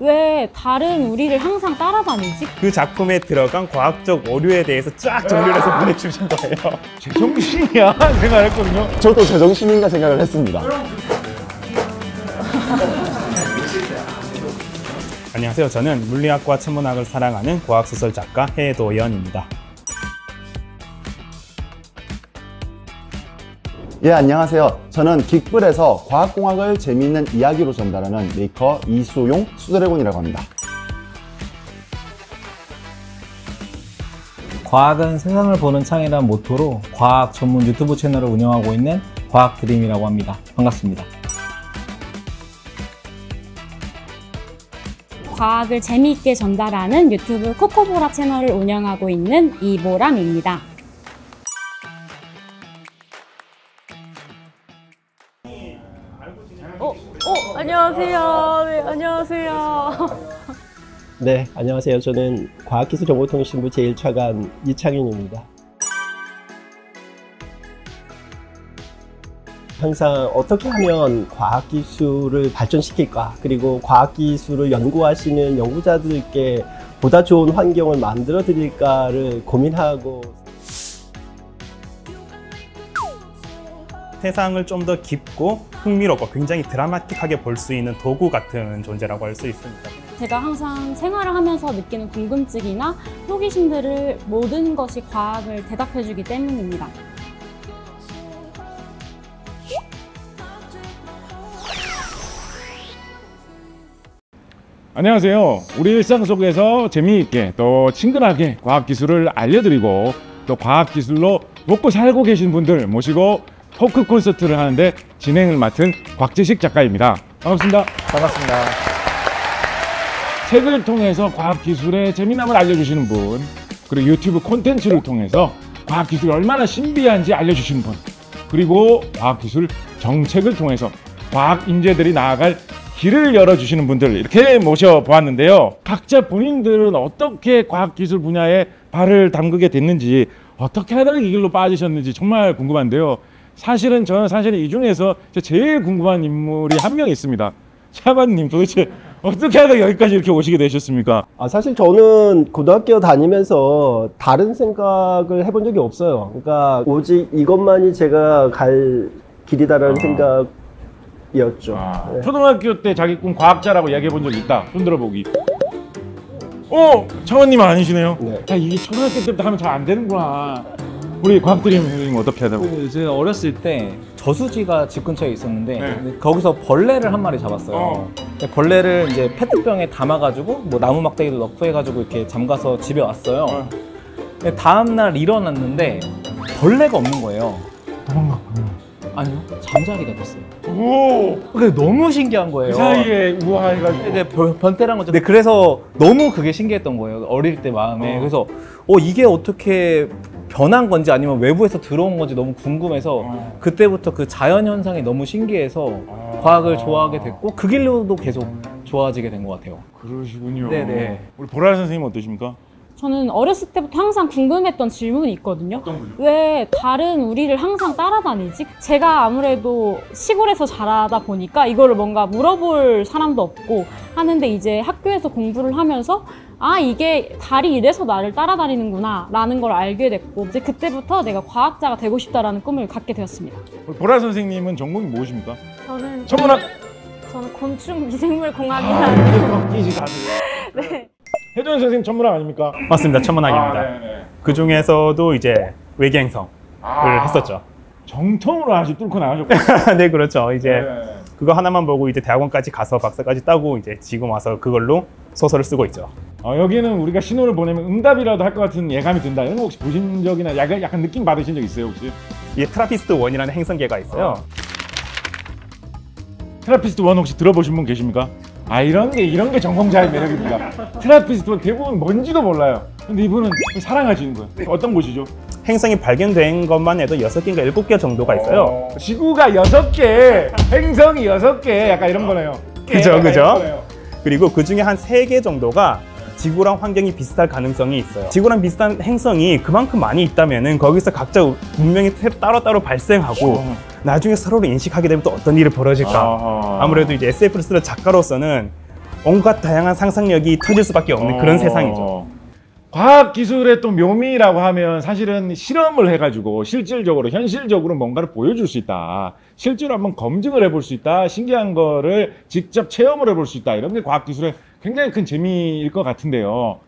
왜 다른 우리를 항상 따라다니지? 그 작품에 들어간 과학적 오류에 대해서 쫙 정리를 해서 보내주신 거예요. 제정신이야 생각을 했거든요. 저도 제정신인가 생각을 했습니다. 안녕하세요. 저는 물리학과 천문학을 사랑하는 과학소설 작가 해도연입니다. 예, 안녕하세요. 저는 긱블에서 과학공학을 재미있는 이야기로 전달하는 메이커 이수용 수드래곤이라고 합니다. 과학은 세상을 보는 창이라는 모토로 과학 전문 유튜브 채널을 운영하고 있는 과학드림이라고 합니다. 반갑습니다. 과학을 재미있게 전달하는 유튜브 코코보라 채널을 운영하고 있는 이보람입니다. 안녕하세요. 네, 안녕하세요. 네, 안녕하세요. 저는 과학기술정보통신부 제1차관 이창윤입니다. 항상 어떻게 하면 과학기술을 발전시킬까, 그리고 과학기술을 연구하시는 연구자들께 보다 좋은 환경을 만들어 드릴까를 고민하고, 세상을 좀 더 깊고 흥미롭고 굉장히 드라마틱하게 볼 수 있는 도구 같은 존재라고 할 수 있습니다. 제가 항상 생활을 하면서 느끼는 궁금증이나 호기심들을 모든 것이 과학을 대답해주기 때문입니다. 안녕하세요. 우리 일상 속에서 재미있게 또 친근하게 과학기술을 알려드리고 또 과학기술로 먹고 살고 계신 분들 모시고 토크 콘서트를 하는데 진행을 맡은 곽재식 작가입니다. 반갑습니다. 반갑습니다. 책을 통해서 과학기술의 재미남을 알려주시는 분, 그리고 유튜브 콘텐츠를 통해서 과학기술이 얼마나 신비한지 알려주시는 분, 그리고 과학기술 정책을 통해서 과학 인재들이 나아갈 길을 열어주시는 분들, 이렇게 모셔보았는데요. 각자 본인들은 어떻게 과학기술 분야에 발을 담그게 됐는지, 어떻게 하다가 이 길로 빠지셨는지 정말 궁금한데요. 사실은 저는 이 중에서 제일 궁금한 인물이 한 명 있습니다. 차관님, 도대체 어떻게 하다가 여기까지 이렇게 오시게 되셨습니까? 사실 저는 고등학교 다니면서 다른 생각을 해본 적이 없어요. 그러니까 오직 이것만이 제가 갈 길이다라는 생각이었죠. 네. 초등학교 때 자기 꿈 과학자라고 이야기해 본 적 있다. 손 들어보기. 차관님 아니시네요. 네. 자, 이게 초등학교 때부터 하면 잘 안 되는구나. 우리 과학드림 선생님 어떻게 하다고? 제가 어렸을 때 저수지가 집 근처에 있었는데 근데 거기서 벌레를 한 마리 잡았어요. 벌레를 이제 페트병에 담아가지고 뭐 나무 막대기도 넣고 해가지고 이렇게 잠가서 집에 왔어요. 근데 다음날 일어났는데 벌레가 없는 거예요. 도망갔군요. 아니요, 잠자리가 됐어요. 오! 그게 너무 신기한 거예요. 그 사이에 우아해가지고. 근데 변태란 거죠. 근데 그래서 너무 그게 신기했던 거예요. 어릴 때 마음에. 그래서 이게 어떻게 변한 건지 아니면 외부에서 들어온 건지 너무 궁금해서 그때부터 그 자연 현상이 너무 신기해서 과학을 좋아하게 됐고 그 길로도 계속 좋아지게 된 것 같아요. 그러시군요. 네네. 우리 보라 선생님 어떠십니까? 저는 어렸을 때부터 항상 궁금했던 질문이 있거든요. 왜 다른 우리를 항상 따라다니지? 제가 아무래도 시골에서 자라다 보니까 이거를 뭔가 물어볼 사람도 없고 하는데 이제 학교에서 공부를 하면서 이게 달이 이래서 나를 따라다니는구나 라는 걸 알게 됐고 이제 그때부터 내가 과학자가 되고 싶다라는 꿈을 갖게 되었습니다. 보라 선생님은 전공이 무엇입니까? 저는 곤충 미생물 공학이라는. 네. 해도연 선생님 천문학 아닙니까? 맞습니다. 천문학입니다. 네네. 그 중에서도 이제 외계행성을 했었죠. 정통으로 아주 뚫고 나가셨고. 네, 그렇죠. 이제 네. 그거 하나만 보고 이제 대학원까지 가서 박사까지 따고 이제 지금 와서 그걸로 소설을 쓰고 있죠. 여기는 우리가 신호를 보내면 응답이라도 할 것 같은 예감이 든다. 이런 거 혹시 보신 적이나 약간 느낌 받으신 적 있어요, 혹시? 이게 트라피스트 1이라는 행성계가 있어요. 트라피스트 1 혹시 들어보신 분 계십니까? 이런 게 전공자의 매력입니다. 트라피스트 1 대부분 뭔지도 몰라요. 근데 이분은 사랑하시는 거예요. 어떤 곳이죠? 행성이 발견된 것만 해도 6개인가 7개 정도가 있어요. 지구가 6개, 행성이 6개, 약간 이런 거네요. 그죠. 그리고 그 중에 한 3개 정도가 지구랑 환경이 비슷할 가능성이 있어요. 지구랑 비슷한 행성이 그만큼 많이 있다면은 거기서 각자 문명이 따로따로 발생하고 나중에 서로를 인식하게 되면 또 어떤 일이 벌어질까. 아무래도 이제 SF를 쓰는 작가로서는 온갖 다양한 상상력이 터질 수밖에 없는 그런 세상이죠. 과학기술의 또 묘미라고 하면 사실은 실험을 해가지고 실질적으로 현실적으로 뭔가를 보여줄 수 있다. 실제로 한번 검증을 해볼 수 있다. 신기한 거를 직접 체험을 해볼 수 있다. 이런 게 과학기술의 굉장히 큰 재미일 것 같은데요.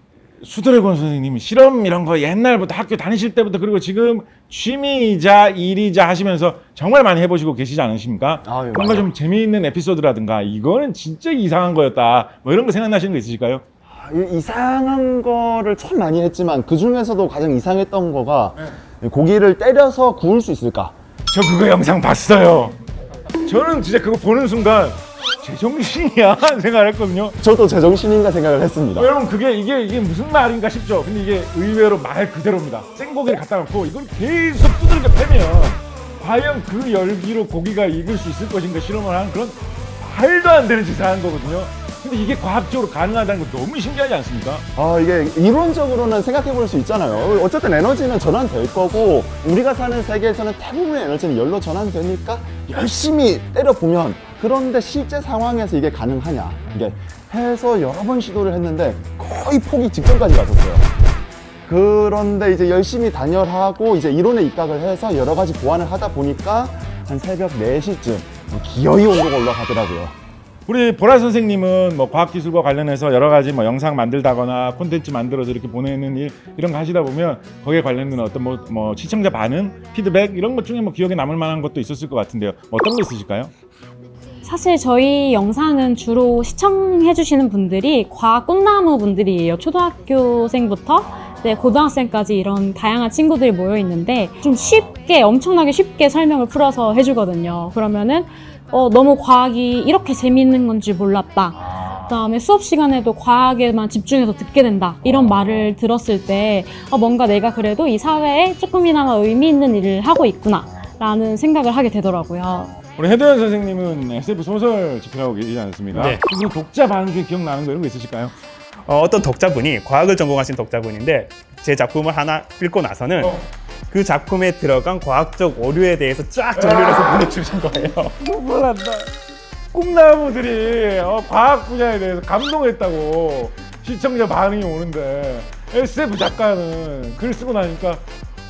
수드래곤 선생님이 실험 이런 거 옛날부터 학교 다니실 때부터 그리고 지금 취미이자 일이자 하시면서 정말 많이 해보시고 계시지 않으십니까? 뭔가 좀 재미있는 에피소드라든가 이거는 진짜 이상한 거였다. 뭐 이런 거 생각나시는 거 있으실까요? 이상한 거를 참 많이 했지만 그 중에서도 가장 이상했던 거가 고기를 때려서 구울 수 있을까? 저 그거 영상 봤어요. 저는 진짜 그거 보는 순간 제정신이야 생각을 했거든요. 저도 제정신인가 생각을 했습니다. 여러분 이게 무슨 말인가 싶죠. 근데 이게 의외로 말 그대로입니다. 생고기를 갖다 놓고 이걸 계속 두들겨 패면 과연 그 열기로 고기가 익을 수 있을 것인가 실험을 하는 그런 말도 안 되는 짓을 하는 거거든요. 근데 이게 과학적으로 가능하다는 거 너무 신기하지 않습니까? 이게 이론적으로는 생각해 볼 수 있잖아요. 어쨌든 에너지는 전환될 거고 우리가 사는 세계에서는 대부분의 에너지는 열로 전환되니까 열심히 때려보면 그런데 실제 상황에서 이게 가능하냐 이게 해서 여러 번 시도를 했는데 거의 포기 직전까지 갔었어요. 그런데 이제 열심히 단열하고 이제 이론에 입각을 해서 여러 가지 보완을 하다 보니까 한 새벽 4시쯤 기어이 온도가 올라가더라고요. 우리 보라 선생님은 뭐 과학기술과 관련해서 여러 가지 뭐 영상 만들다거나 콘텐츠 만들어서 이렇게 보내는 일 이런 거 하시다 보면 거기에 관련된 어떤 뭐 시청자 반응, 피드백 이런 것 중에 뭐 기억에 남을 만한 것도 있었을 것 같은데요. 어떤 거 있으실까요? 사실 저희 영상은 주로 시청해주시는 분들이 과학 꿈나무 분들이에요. 초등학교생부터 고등학생까지 이런 다양한 친구들이 모여 있는데 좀 엄청나게 쉽게 설명을 풀어서 해주거든요. 그러면은 너무 과학이 이렇게 재미있는 건지 몰랐다. 그다음에 수업 시간에도 과학에만 집중해서 듣게 된다. 이런 말을 들었을 때 뭔가 내가 그래도 이 사회에 조금이나마 의미 있는 일을 하고 있구나 라는 생각을 하게 되더라고요. 우리 해도현 선생님은 SF 소설 집필하고 계시지 않습니까? 네. 그 독자 반응 중에 기억나는 거 이런 거 있으실까요? 어떤 독자분이 과학을 전공하신 독자분인데 제 작품을 하나 읽고 나서는 그 작품에 들어간 과학적 오류에 대해서 쫙 정리를 해서 보내주신 거예요. 눈물 난다. 꿈나무들이 과학 분야에 대해서 감동했다고 시청자 반응이 오는데 SF 작가는 글 쓰고 나니까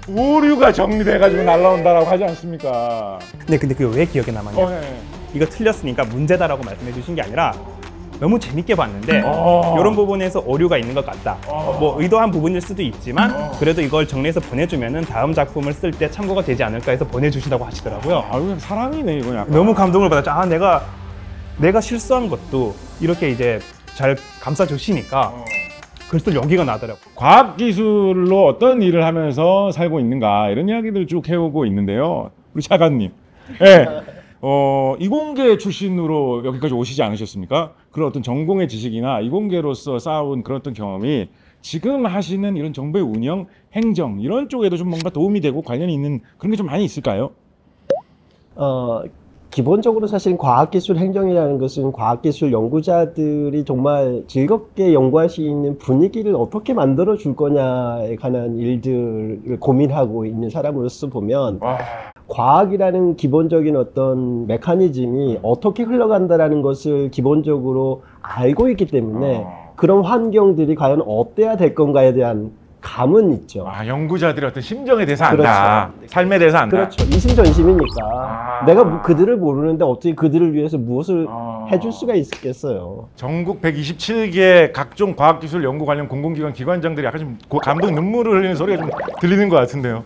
오류가 정리돼가지고 날라온다라고 하지 않습니까? 근데 그게 왜 기억에 남았냐? 네. 이거 틀렸으니까 문제다라고 말씀해 주신 게 아니라 너무 재밌게 봤는데 이런 부분에서 오류가 있는 것 같다. 뭐 의도한 부분일 수도 있지만 그래도 이걸 정리해서 보내주면은 다음 작품을 쓸 때 참고가 되지 않을까 해서 보내주신다고 하시더라고요. 아유 사랑이네 이거 약간. 너무 감동을 받았죠. 내가 실수한 것도 이렇게 이제 잘 감싸 주시니까 글쓸 용기가 나더라고요. 과학기술로 어떤 일을 하면서 살고 있는가 이런 이야기들을 쭉 해오고 있는데요. 우리 작가님. 네. 이공계 출신으로 여기까지 오시지 않으셨습니까? 그런 어떤 전공의 지식이나 이공계로서 쌓아온 그런 어떤 경험이 지금 하시는 이런 정부의 운영, 행정 이런 쪽에도 좀 뭔가 도움이 되고 관련이 있는 그런 게 좀 많이 있을까요? 기본적으로 사실 과학기술 행정이라는 것은 과학기술 연구자들이 정말 즐겁게 연구할 수 있는 분위기를 어떻게 만들어 줄 거냐에 관한 일들을 고민하고 있는 사람으로서 보면 과학이라는 기본적인 어떤 메커니즘이 어떻게 흘러간다라는 것을 기본적으로 알고 있기 때문에 그런 환경들이 과연 어때야 될 건가에 대한 감은 있죠. 연구자들의 어떤 심정에 대해서 안다. 그렇죠. 삶에 대해서 안다. 그렇죠. 이심전심이니까 내가 그들을 모르는데 어떻게 그들을 위해서 무엇을 해줄 수가 있겠어요. 전국 127개 각종 과학기술 연구 관련 공공기관 기관장들이 약간 좀 감동 눈물을 흘리는 소리가 좀 들리는 것 같은데요.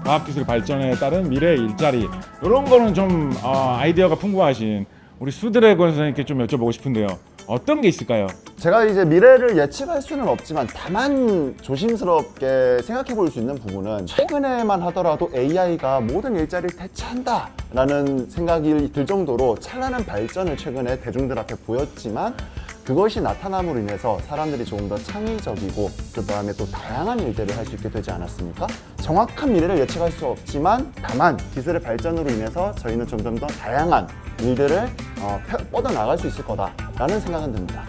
과학기술 발전에 따른 미래의 일자리 이런 거는 좀 아이디어가 풍부하신 우리 수드래곤 선생님께 좀 여쭤보고 싶은데요. 어떤 게 있을까요? 제가 이제 미래를 예측할 수는 없지만 다만 조심스럽게 생각해 볼 수 있는 부분은 최근에만 하더라도 AI가 모든 일자리를 대체한다 라는 생각이 들 정도로 찬란한 발전을 최근에 대중들 앞에 보였지만 그것이 나타남으로 인해서 사람들이 조금 더 창의적이고 그 다음에 또 다양한 일들을 할 수 있게 되지 않았습니까? 정확한 미래를 예측할 수 없지만 다만 기술의 발전으로 인해서 저희는 점점 더 다양한 일들을 뻗어나갈 수 있을 거다라는 생각은 듭니다.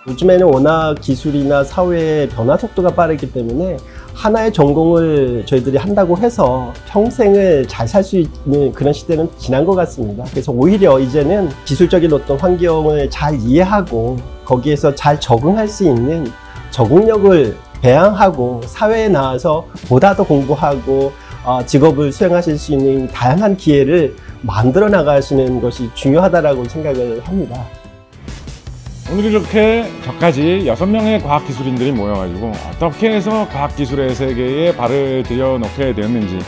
요즘에는 워낙 기술이나 사회의 변화 속도가 빠르기 때문에 하나의 전공을 저희들이 한다고 해서 평생을 잘 살 수 있는 그런 시대는 지난 것 같습니다. 그래서 오히려 이제는 기술적인 어떤 환경을 잘 이해하고 거기에서 잘 적응할 수 있는 적응력을 배양하고 사회에 나와서 보다 더 공부하고 직업을 수행하실 수 있는 다양한 기회를 만들어 나가시는 것이 중요하다고 생각을 합니다. 오늘 이렇게 저까지 6명의 과학기술인들이 모여가지고 어떻게 해서 과학기술의 세계에 발을 들여놓게 되었는지,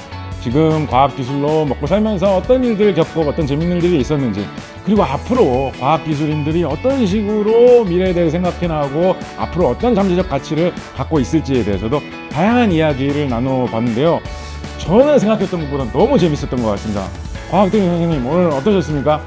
지금 과학기술로 먹고 살면서 어떤 일들을 겪고 어떤 재밌는 일들이 있었는지, 그리고 앞으로 과학기술인들이 어떤 식으로 미래에 대해 생각해 나가고 앞으로 어떤 잠재적 가치를 갖고 있을지에 대해서도 다양한 이야기를 나눠봤는데요. 저는 생각했던 것보다 너무 재밌었던 것 같습니다. 과학대리 선생님, 오늘 어떠셨습니까?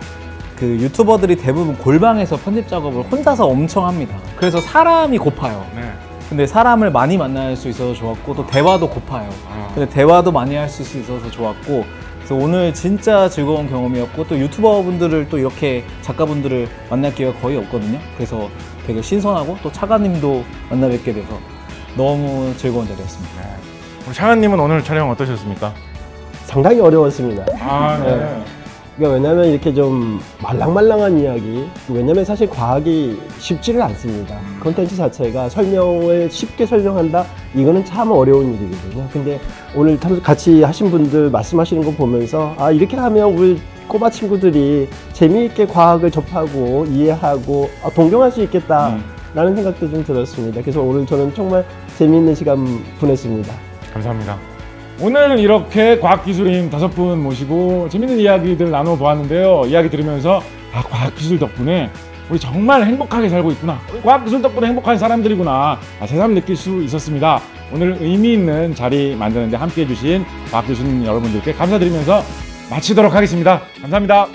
그 유튜버들이 대부분 골방에서 편집 작업을 혼자서 엄청 합니다. 그래서 사람이 고파요. 네. 근데 사람을 많이 만날 수 있어서 좋았고, 또 대화도 고파요. 근데 대화도 많이 할 수 있어서 좋았고, 그래서 오늘 진짜 즐거운 경험이었고, 또 유튜버 분들을 또 이렇게 작가분들을 만날 기회가 거의 없거든요. 그래서 되게 신선하고, 또 차가님도 만나 뵙게 돼서 너무 즐거운 자리였습니다. 네. 우리 차관님은 오늘 촬영 어떠셨습니까? 상당히 어려웠습니다. 네. 그러니까 왜냐면 이렇게 좀 말랑말랑한 이야기, 왜냐면 사실 과학이 쉽지를 않습니다. 콘텐츠 자체가 설명을 쉽게 설명한다? 이거는 참 어려운 일이거든요. 근데 오늘 같이 하신 분들 말씀하시는 거 보면서 이렇게 하면 우리 꼬마 친구들이 재미있게 과학을 접하고 이해하고 동경할 수 있겠다 라는 생각도 좀 들었습니다. 그래서 오늘 저는 정말 재미있는 시간 보냈습니다. 감사합니다. 오늘 이렇게 과학기술인 5분 모시고 재밌는 이야기들 나눠보았는데요. 이야기 들으면서 과학기술 덕분에 우리 정말 행복하게 살고 있구나, 과학기술 덕분에 행복한 사람들이구나, 새삼 느낄 수 있었습니다. 오늘 의미 있는 자리 만드는데 함께해 주신 과학기술인 여러분들께 감사드리면서 마치도록 하겠습니다. 감사합니다.